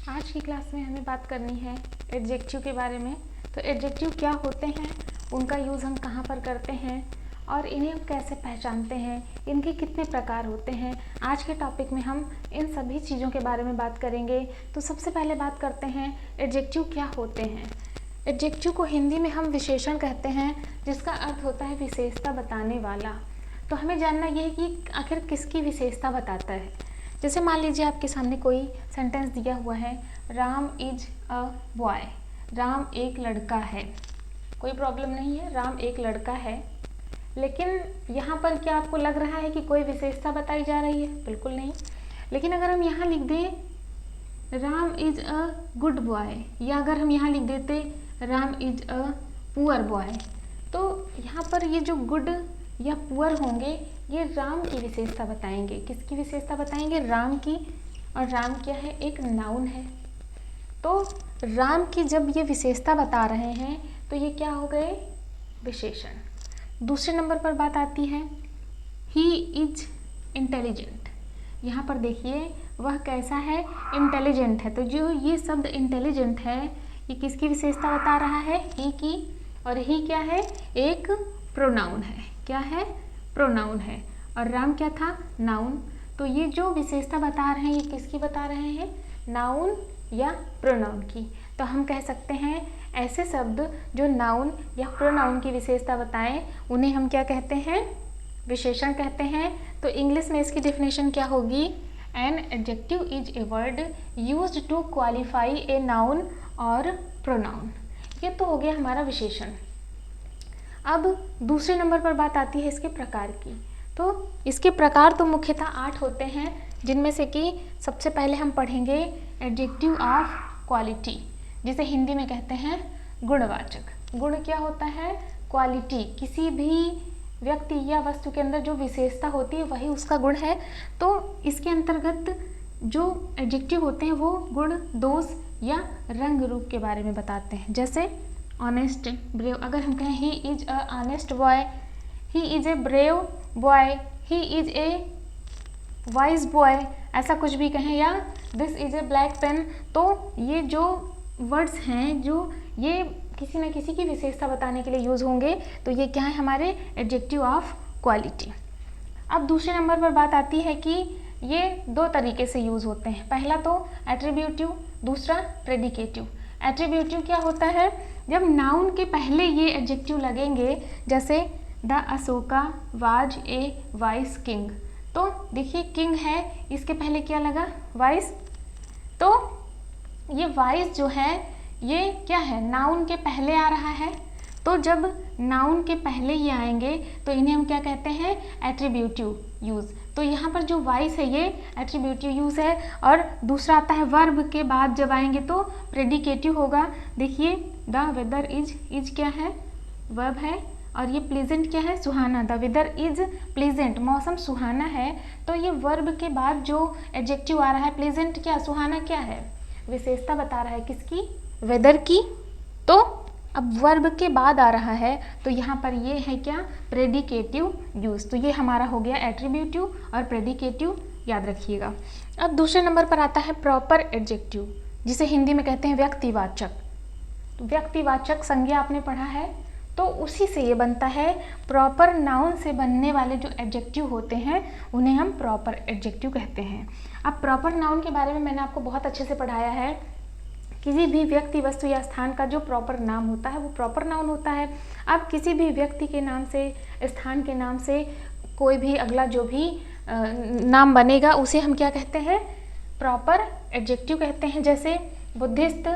आज की क्लास में हमें बात करनी है एडजेक्टिव के बारे में। तो एडजेक्टिव क्या होते हैं, उनका यूज़ हम कहाँ पर करते हैं और इन्हें हम कैसे पहचानते हैं, इनके कितने प्रकार होते हैं। आज के टॉपिक में हम इन सभी चीज़ों के बारे में बात करेंगे। तो सबसे पहले बात करते हैं एडजेक्टिव क्या होते हैं। एडजेक्टिव को हिंदी में हम विशेषण कहते हैं, जिसका अर्थ होता है विशेषता बताने वाला। तो हमें जानना यह है कि आखिर किसकी विशेषता बताता है। जैसे मान लीजिए आपके सामने कोई सेंटेंस दिया हुआ है, Ram is a boy, Ram एक लड़का है। कोई प्रॉब्लम नहीं है, राम एक लड़का है। लेकिन यहाँ पर क्या आपको लग रहा है कि कोई विशेषता बताई जा रही है? बिल्कुल नहीं। लेकिन अगर हम यहाँ लिख दें Ram is a good boy, या अगर हम यहाँ लिख देते Ram is a poor boy, तो यहाँ पर ये जो गुड या पुअर होंगे ये राम की विशेषता बताएंगे। किसकी विशेषता बताएंगे? राम की। और राम क्या है? एक नाउन है। तो राम की जब ये विशेषता बता रहे हैं तो ये क्या हो गए? विशेषण। दूसरे नंबर पर बात आती है ही इज इंटेलिजेंट। यहाँ पर देखिए वह कैसा है? इंटेलिजेंट है। तो जो ये शब्द इंटेलिजेंट है ये किसकी विशेषता बता रहा है? ही की। और ही क्या है? एक प्रोनाउन है। क्या है? प्रोनाउन है। और राम क्या था? नाउन। तो ये जो विशेषता बता रहे हैं ये किसकी बता रहे हैं? नाउन या प्रोनाउन की। तो हम कह सकते हैं ऐसे शब्द जो नाउन या प्रोनाउन की विशेषता बताएं उन्हें हम क्या कहते हैं? विशेषण कहते हैं। तो इंग्लिश में इसकी डेफिनेशन क्या होगी? An adjective is a word used to qualify a noun और प्रोनाउन। ये तो हो गया हमारा विशेषण। अब दूसरे नंबर पर बात आती है इसके प्रकार की। तो इसके प्रकार तो मुख्यतः 8 होते हैं, जिनमें से कि सबसे पहले हम पढ़ेंगे एडजेक्टिव ऑफ क्वालिटी, जिसे हिंदी में कहते हैं गुणवाचक। गुण क्या होता है? क्वालिटी। किसी भी व्यक्ति या वस्तु के अंदर जो विशेषता होती है वही उसका गुण है। तो इसके अंतर्गत जो एडजेक्टिव होते हैं वो गुण, दोष या रंग रूप के बारे में बताते हैं। जैसे ऑनेस्ट, ब्रेव। अगर हम कहें he is a honest boy, he is a brave boy, he is a wise boy, ऐसा कुछ भी कहें, या this is a black pen, तो ये जो वर्ड्स हैं जो ये किसी न किसी की विशेषता बताने के लिए यूज होंगे। तो ये क्या है? हमारे एडजेक्टिव ऑफ क्वालिटी। अब दूसरे नंबर पर बात आती है कि ये 2 तरीके से यूज होते हैं। पहला तो एट्रीब्यूटिव, दूसरा प्रेडिकेटिव। एट्रीब्यूटिव क्या होता है? जब नाउन के पहले ये एडजेक्टिव लगेंगे, जैसे the Ashoka was a vice king. तो देखिए किंग है, इसके पहले क्या लगा? वाइस। तो ये वाइस जो है ये क्या है? नाउन के पहले आ रहा है। तो जब नाउन के पहले ही आएंगे तो इन्हें हम क्या कहते हैं? Attributive use. तो यहाँ पर जो वाइस है ये एट्रीब्यूटिव यूज है। और दूसरा आता है वर्ब के बाद जब आएंगे तो प्रेडिकेटिव होगा। देखिए द वेदर इज क्या है? वर्ब है। और ये प्लीजेंट क्या है? सुहाना। द वेदर इज प्लीजेंट, मौसम सुहाना है। तो ये वर्ब के बाद जो एडजेक्टिव आ रहा है प्लीजेंट क्या, सुहाना क्या है? विशेषता बता रहा है किसकी? वेदर की। तो अब वर्ब के बाद आ रहा है तो यहाँ पर ये है क्या? Predicative use. तो ये हमारा हो गया एट्रीब्यूटिव और प्रेडिकेटिव, याद रखिएगा। अब दूसरे नंबर पर आता है प्रॉपर एडजेक्टिव, जिसे हिंदी में कहते हैं व्यक्तिवाचक। तो व्यक्तिवाचक संज्ञा आपने पढ़ा है, तो उसी से ये बनता है। प्रॉपर नाउन से बनने वाले जो एडजेक्टिव होते हैं उन्हें हम प्रॉपर एडजेक्टिव कहते हैं। अब प्रॉपर नाउन के बारे में मैंने आपको बहुत अच्छे से पढ़ाया है। किसी भी व्यक्ति, वस्तु या स्थान का जो प्रॉपर नाम होता है वो प्रॉपर नाउन होता है। अब किसी भी व्यक्ति के नाम से, स्थान के नाम से कोई भी अगला जो भी नाम बनेगा उसे हम क्या कहते हैं? प्रॉपर एडजेक्टिव कहते हैं। जैसे बुद्धिस्ट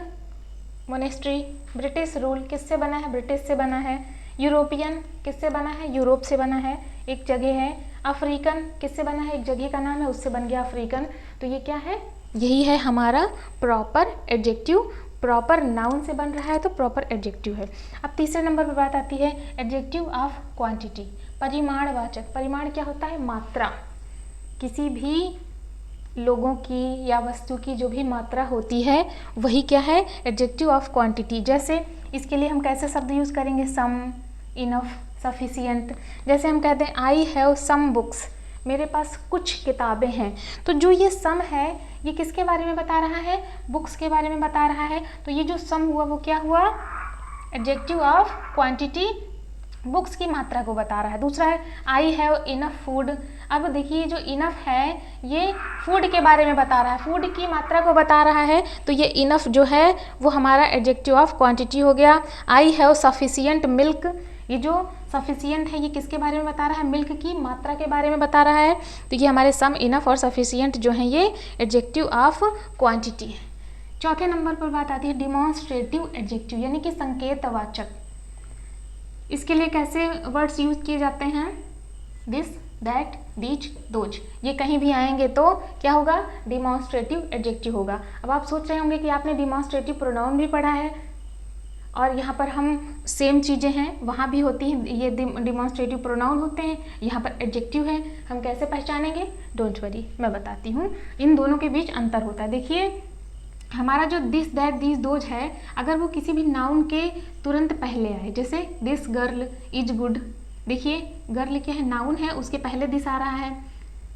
मोनेस्ट्री, ब्रिटिश रूल किससे बना है? ब्रिटिश से बना है। यूरोपियन किससे बना है? यूरोप से बना है, एक जगह है। अफ्रीकन किससे बना है? एक जगह का नाम है, उससे बन गया अफ्रीकन। तो ये क्या है? यही है हमारा प्रॉपर एडजेक्टिव। प्रॉपर नाउन से बन रहा है तो प्रॉपर एडजेक्टिव है। अब तीसरे नंबर पर बात आती है एडजेक्टिव ऑफ क्वांटिटी, परिमाणवाचक। परिमाण क्या होता है? मात्रा। किसी भी लोगों की या वस्तु की जो भी मात्रा होती है वही क्या है? Adjective of quantity. जैसे इसके लिए हम कैसे शब्द यूज़ करेंगे? सम, इनफ, सफिशिएंट। जैसे हम कहते हैं आई हैव सम बुक्स, मेरे पास कुछ किताबें हैं। तो जो ये सम है ये किसके बारे में बता रहा है? बुक्स के बारे में बता रहा है। तो ये जो सम हुआ वो क्या हुआ? एडजेक्टिव ऑफ क्वांटिटी, बुक्स की मात्रा को बता रहा है। दूसरा है आई हैव इनफ फूड। अब देखिए जो इनफ है ये फूड के बारे में बता रहा है, फूड की मात्रा को बता रहा है। तो ये इनफ जो है वो हमारा एडजेक्टिव ऑफ क्वांटिटी हो गया। आई हैव सफिशिएंट मिल्क, ये जो सफिशिएंट है ये किसके बारे में बता रहा है? मिल्क की मात्रा के बारे में बता रहा है। तो ये हमारे सम, इनफ और सफिशिएंट जो है ये एडजेक्टिव ऑफ क्वांटिटी है। चौथे नंबर पर बात आती है डिमॉन्स्ट्रेटिव एडजेक्टिव, यानी कि संकेतवाचक। इसके लिए कैसे वर्ड्स यूज किए जाते हैं? दिस, दैट, दीज, दोज, ये कहीं भी आएंगे तो क्या होगा? डिमॉन्स्ट्रेटिव एडजेक्टिव होगा। अब आप सोच रहे होंगे कि आपने डिमॉन्स्ट्रेटिव प्रोनाउन भी पढ़ा है और यहाँ पर हम सेम चीज़ें हैं, वहाँ भी होती हैं, ये डिमॉन्स्ट्रेटिव प्रोनाउन होते हैं, यहाँ पर एडजेक्टिव है, हम कैसे पहचानेंगे? डोंट वरी, मैं बताती हूँ। इन दोनों के बीच अंतर होता है। देखिए हमारा जो दिस, दैट, दीज, दोज है, अगर वो किसी भी नाउन के तुरंत पहले आए, जैसे दिस गर्ल इज गुड, देखिए गर्ल क्या है? नाउन है, उसके पहले दिस आ रहा है।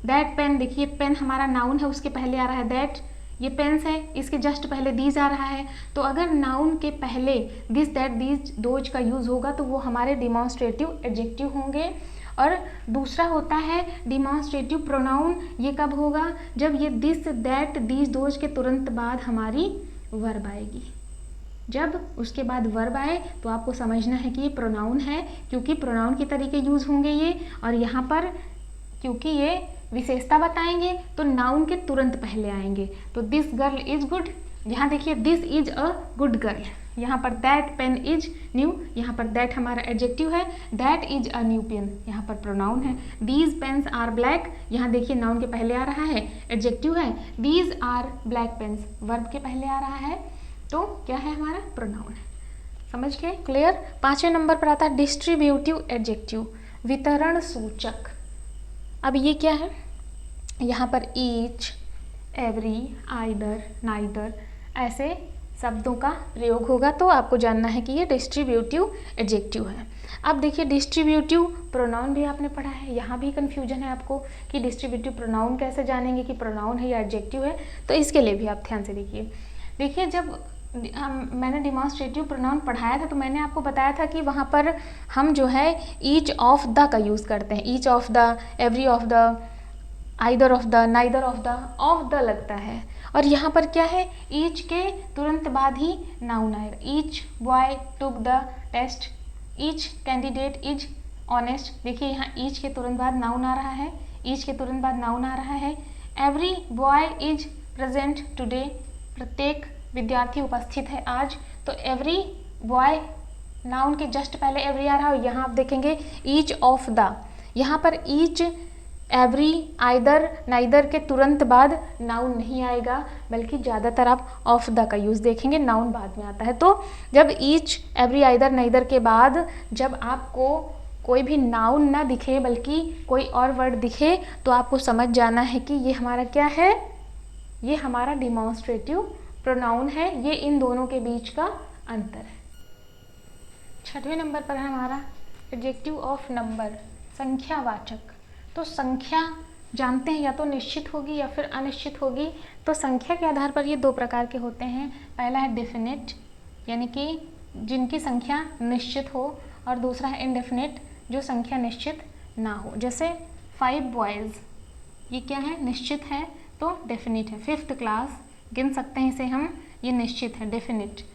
दैट पेन, देखिए पेन हमारा नाउन है, उसके पहले आ रहा है दैट। ये पेन्स है, इसके जस्ट पहले दीज आ रहा है। तो अगर नाउन के पहले दिस, दैट, दीज, दोज का यूज़ होगा तो वो हमारे डिमॉन्स्ट्रेटिव एडजेक्टिव होंगे। और दूसरा होता है डिमॉन्स्ट्रेटिव प्रोनाउन, ये कब होगा? जब ये दिस, दैट, दीज, दोज के तुरंत बाद हमारी वर्ब आएगी। जब उसके बाद वर्ब आए तो आपको समझना है कि ये प्रोनाउन है, क्योंकि प्रोनाउन के तरीके यूज होंगे ये। और यहाँ पर क्योंकि ये विशेषता बताएंगे तो नाउन के तुरंत पहले आएंगे। तो दिस गर्ल इज गुड, यहाँ देखिए this is a good girl. यहाँ पर दैट पेन इज न्यू, यहाँ पर दैट हमारा एडजेक्टिव है। That is a new pen, यहाँ पर प्रोनाउन है। दीज पेन्स आर ब्लैक, यहाँ देखिए नाउन के पहले आ रहा है, एडजेक्टिव है। These are black pens verb के पहले आ रहा है, तो क्या है? हमारा प्रोनाउन है। समझ गए? क्लियर? 5वें नंबर पर आता है डिस्ट्रीब्यूटिव एडजेक्टिव, वितरण सूचक। अब ये क्या है? यहाँ पर ईच, एवरी, आइदर, नाइदर ऐसे शब्दों का प्रयोग होगा, तो आपको जानना है कि ये डिस्ट्रीब्यूटिव एडजेक्टिव है। अब देखिए डिस्ट्रीब्यूटिव प्रोनाउन भी आपने पढ़ा है, यहाँ भी कन्फ्यूजन है आपको कि डिस्ट्रीब्यूटिव प्रोनाउन कैसे जानेंगे कि प्रोनाउन है या एडजेक्टिव है। तो इसके लिए भी आप ध्यान से देखिए। देखिए जब मैंने डिमॉन्स्ट्रेटिव प्रोनाउन पढ़ाया था तो मैंने आपको बताया था कि वहाँ पर हम जो है ईच ऑफ द का यूज़ करते हैं। Each of the, every of the, either of the, neither of the लगता है। और यहाँ पर क्या है? ईच के तुरंत बाद ही नाउन आएगा। Each boy took the test, each candidate is honest, देखिए यहाँ ईच के तुरंत बाद नाउन आ रहा है, ईच के तुरंत बाद नाउन आ रहा है। Every boy is present today, प्रत्येक विद्यार्थी उपस्थित है आज। तो एवरी बॉय नाउन के जस्ट पहले एवरी आ रहा है। यहाँ आप देखेंगे ईच ऑफ द, यहाँ पर ईच, एवरी, आइदर, नाइदर के तुरंत बाद नाउन नहीं आएगा, बल्कि ज़्यादातर आप ऑफ द का यूज़ देखेंगे, नाउन बाद में आता है। तो जब ईच, एवरी, आइदर, नाइदर के बाद जब आपको कोई भी नाउन ना दिखे बल्कि कोई और वर्ड दिखे तो आपको समझ जाना है कि ये हमारा क्या है? ये हमारा डिमॉन्स्ट्रेटिव प्रोनाउन है। ये इन दोनों के बीच का अंतर है। 6वें नंबर पर है हमारा एडजेक्टिव ऑफ नंबर, संख्यावाचक। तो संख्या जानते हैं या तो निश्चित होगी या फिर अनिश्चित होगी। तो संख्या के आधार पर ये दो प्रकार के होते हैं। पहला है डेफिनेट, यानी कि जिनकी संख्या निश्चित हो, और दूसरा है इनडेफिनेट, जो संख्या निश्चित ना हो। जैसे 5 बॉयज़, ये क्या है? निश्चित है, तो डेफिनेट है। 5th क्लास गिन सकते हैं इसे हम, ये निश्चित है, डेफिनेट।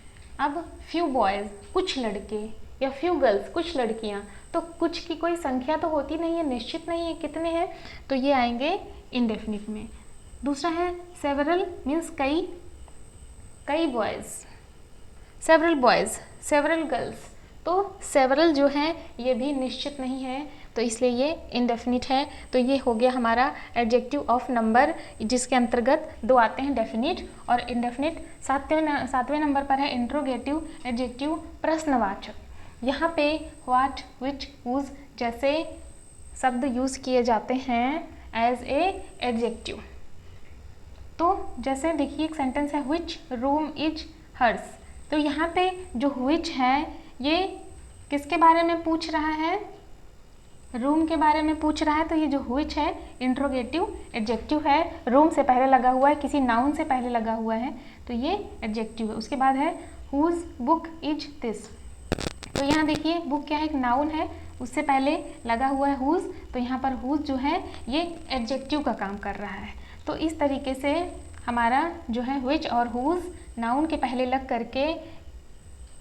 अब फ्यू बॉयज़, कुछ लड़के, या फ्यू गर्ल्स, कुछ लड़कियाँ, तो कुछ की कोई संख्या तो होती नहीं है, निश्चित नहीं है कितने हैं, तो ये आएंगे इनडेफिनिट में। दूसरा है सेवरल, मीन्स कई, कई boys, several boys, several girls. तो सेवरल जो है ये भी निश्चित नहीं है, तो इसलिए ये इनडेफिनिट है। तो ये हो गया हमारा एडजेक्टिव ऑफ नंबर, जिसके अंतर्गत दो आते हैं, डेफिनिट और इनडेफिनिट। 7वें नंबर पर है इंट्रोगेटिव एडजेक्टिव, प्रश्नवाचक। यहाँ पे व्हाट, विच, हुज जैसे शब्द यूज़ किए जाते हैं एज ए एडजेक्टिव। तो जैसे देखिए एक सेंटेंस है विच रूम इज हर्स, तो यहाँ पे जो विच है ये किसके बारे में पूछ रहा है? रूम के बारे में पूछ रहा है तो ये जो व्हिच है इंट्रोगेटिव एडजेक्टिव है, रूम से पहले लगा हुआ है, किसी नाउन से पहले लगा हुआ है तो ये एडजेक्टिव है। उसके बाद है हुज बुक इज दिस, तो यहाँ देखिए बुक क्या है, एक नाउन है, उससे पहले लगा हुआ है हुज, तो यहाँ पर हुज जो है ये एडजेक्टिव का काम कर रहा है। तो इस तरीके से हमारा जो है व्हिच और हुज नाउन के पहले लग करके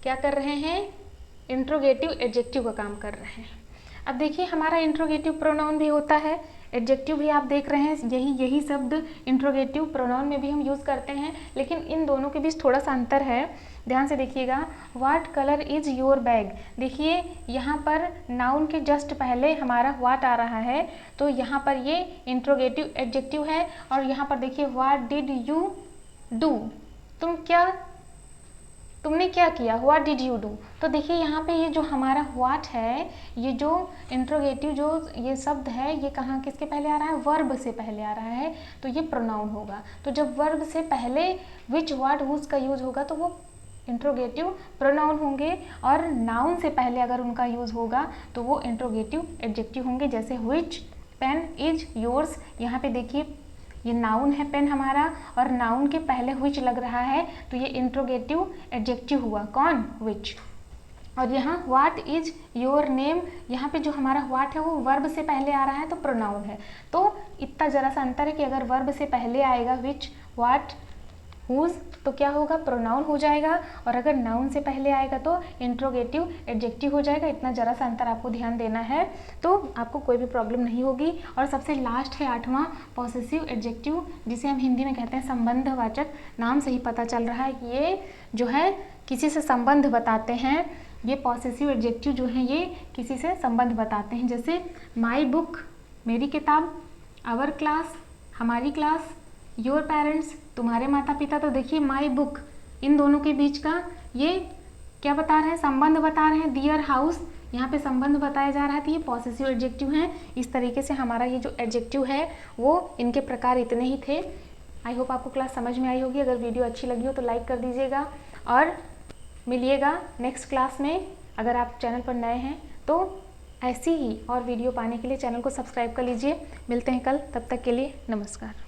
क्या कर रहे हैं, इंट्रोगेटिव एडजेक्टिव का काम कर रहे हैं। अब देखिए हमारा इंट्रोगेटिव प्रोनाउन भी होता है, एडजेक्टिव भी आप देख रहे हैं, यही शब्द इंट्रोगेटिव प्रोनाउन में भी हम यूज़ करते हैं, लेकिन इन दोनों के बीच थोड़ा सा अंतर है, ध्यान से देखिएगा। What colour is your bag, देखिए यहाँ पर नाउन के जस्ट पहले हमारा व्हाट आ रहा है, तो यहाँ पर ये इंट्रोगेटिव एडजेक्टिव है। और यहाँ पर देखिए व्हाट डिड यू डू, तुमने क्या किया, व्हाट डिड यू डू। तो देखिए यहाँ पे ये जो हमारा व्हाट है, ये जो इंट्रोगेटिव जो ये शब्द है, ये कहाँ किसके पहले आ रहा है, वर्ब से पहले आ रहा है, तो ये प्रोनाउन होगा। तो जब वर्ब से पहले विच व्हाट हुज का यूज होगा तो वो इंट्रोगेटिव प्रोनाउन होंगे, और नाउन से पहले अगर उनका यूज होगा तो वो इंट्रोगेटिव एडजेक्टिव होंगे। जैसे व्हिच पेन इज योर्स, यहाँ पे देखिए ये नाउन है पेन हमारा, और नाउन के पहले व्हिच लग रहा है तो ये इंट्रोगेटिव एडजेक्टिव हुआ, कौन, व्हिच। और यहाँ व्हाट इज योर नेम, यहाँ पे जो हमारा व्हाट है वो वर्ब से पहले आ रहा है तो प्रोनाउन है। तो इतना जरा सा अंतर है कि अगर वर्ब से पहले आएगा व्हिच व्हाट हुज तो क्या होगा, प्रोनाउन हो जाएगा, और अगर नाउन से पहले आएगा तो इंट्रोगेटिव एडजेक्टिव हो जाएगा। इतना जरा सा अंतर आपको ध्यान देना है, तो आपको कोई भी प्रॉब्लम नहीं होगी। और सबसे लास्ट है 8वां पॉसेसिव एडजेक्टिव, जिसे हम हिंदी में कहते हैं संबंधवाचक। नाम से ही पता चल रहा है कि ये जो है किसी से संबंध बताते हैं। ये पॉसेसिव एडजेक्टिव जो है ये किसी से संबंध बताते हैं। जैसे माई बुक, मेरी किताब, आवर क्लास, हमारी क्लास, योर पेरेंट्स, तुम्हारे माता पिता। तो देखिए माई बुक, इन दोनों के बीच का ये क्या बता रहे हैं, संबंध बता रहे हैं। दियर हाउस, यहाँ पे संबंध बताया जा रहा है, तो ये पॉसेसिव एडजेक्टिव हैं। इस तरीके से हमारा ये जो एडजेक्टिव है वो इनके प्रकार इतने ही थे। आई होप आपको क्लास समझ में आई होगी। अगर वीडियो अच्छी लगी हो तो लाइक कर दीजिएगा, और मिलिएगा नेक्स्ट क्लास में। अगर आप चैनल पर नए हैं तो ऐसी ही और वीडियो पाने के लिए चैनल को सब्सक्राइब कर लीजिए। मिलते हैं कल, तब तक के लिए नमस्कार।